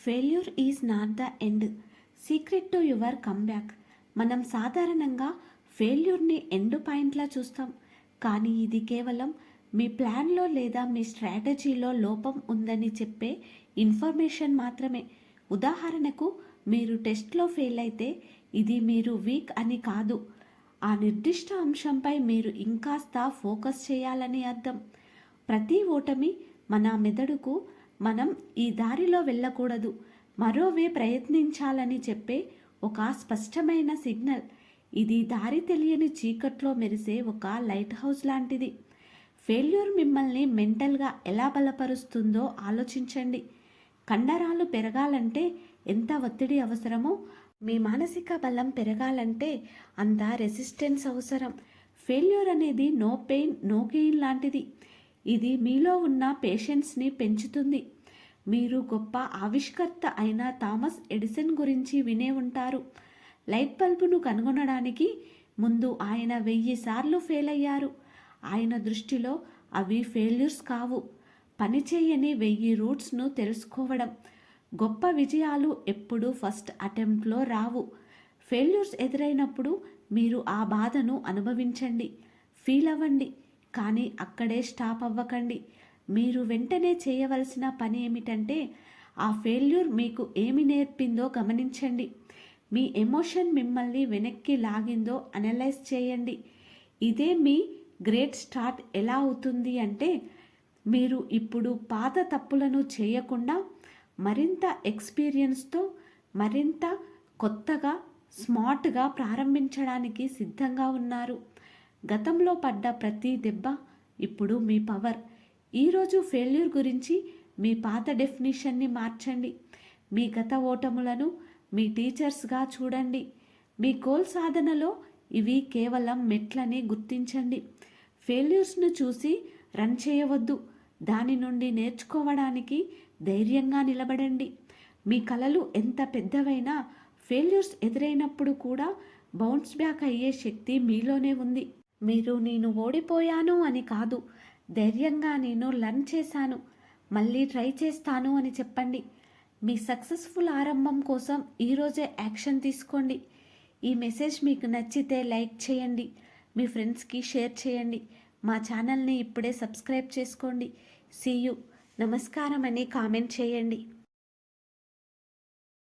Failure is not the end, secret to your comeback. మనం సాధారణంగా ఫెయిల్యూర్ని end పాయింట్లా చూస్తాం, కానీ ఇది కేవలం మీ ప్లాన్లో లేదా మీ స్ట్రాటజీలో లోపం ఉందని చెప్పే ఇన్ఫర్మేషన్ మాత్రమే. ఉదాహరణకు, మీరు టెస్ట్లో ఫెయిల్ అయితే ఇది మీరు వీక్ అని కాదు, ఆ నిర్దిష్ట అంశంపై మీరు ఇంకాస్త ఫోకస్ చేయాలని అర్థం. ప్రతి ఓటమి మన మెదడుకు మనం ఈ దారిలో వెళ్ళకూడదు, మరోవే ప్రయత్నించాలని చెప్పే ఒక స్పష్టమైన సిగ్నల్. ఇది దారి తెలియని చీకట్లో మెరిసే ఒక లైట్ హౌస్ లాంటిది. ఫెయిల్యూర్ మిమ్మల్ని మెంటల్గా ఎలా బలపరుస్తుందో ఆలోచించండి. కండరాలు పెరగాలంటే ఎంత ఒత్తిడి అవసరమో, మీ మానసిక బలం పెరగాలంటే అంత రెసిస్టెన్స్ అవసరం. ఫెయిల్యూర్ అనేది నో పెయిన్ నో గెయిన్ లాంటిది. ఇది మీలో ఉన్న పేషెన్స్ని పెంచుతుంది. మీరు గొప్ప ఆవిష్కర్త అయిన థామస్ ఎడిసన్ గురించి వినే ఉంటారు. లైట్ బల్బును కనుగొనడానికి ముందు ఆయన 1000 సార్లు ఫెయిల్ అయ్యారు. ఆయన దృష్టిలో అవి ఫెయిల్యూర్స్ కావు, పనిచేయని 1000 రూట్స్ను తెలుసుకోవడం. గొప్ప విజయాలు ఎప్పుడూ ఫస్ట్ అటెంప్ట్లో రావు. ఫెయిల్యూర్స్ ఎదురైనప్పుడు మీరు ఆ బాధను అనుభవించండి, ఫీల్ అవ్వండి, కానీ అక్కడే స్టాప్ అవ్వకండి. మీరు వెంటనే చేయవలసిన పని ఏమిటంటే, ఆ ఫెయిల్యూర్ మీకు ఏమి నేర్పిందో గమనించండి. మీ ఎమోషన్ మిమ్మల్ని వెనక్కి లాగిందో అనలైజ్ చేయండి. ఇదే మీ గ్రేట్ స్టార్ట్. ఎలా అవుతుంది అంటే, మీరు ఇప్పుడు పాత తప్పులను చేయకుండా మరింత ఎక్స్పీరియన్స్తో, మరింత కొత్తగా, స్మార్ట్గా ప్రారంభించడానికి సిద్ధంగా ఉన్నారు. గతంలో పడ్డ ప్రతి దెబ్బ ఇప్పుడు మీ పవర్. ఈరోజు ఫెయిల్యూర్ గురించి మీ పాత డెఫినిషన్ని మార్చండి. మీ గత ఓటములను మీ టీచర్స్గా చూడండి. మీ గోల్ సాధనలో ఇవి కేవలం మెట్లని గుర్తించండి. ఫెయిల్యూర్స్ను చూసి రన్ చేయవద్దు, దాని నుండి నేర్చుకోవడానికి ధైర్యంగా నిలబడండి. మీ కలలు ఎంత పెద్దవైనా ఫెయిల్యూర్స్ ఎదురైనప్పుడు కూడా బౌన్స్ బ్యాక్ అయ్యే శక్తి మీలోనే ఉంది. మీరు నేను ఓడిపోయాను అని కాదు, ధైర్యంగా నేను లర్న్ చేశాను, మళ్ళీ ట్రై చేస్తాను అని చెప్పండి. మీ సక్సెస్ఫుల్ ఆరంభం కోసం ఈరోజే యాక్షన్ తీసుకోండి. ఈ మెసేజ్ మీకు నచ్చితే లైక్ చేయండి, మీ ఫ్రెండ్స్కి షేర్ చేయండి. మా ఛానల్ని ఇప్పుడే సబ్స్క్రైబ్ చేసుకోండి. See you. నమస్కారం అని కామెంట్ చేయండి.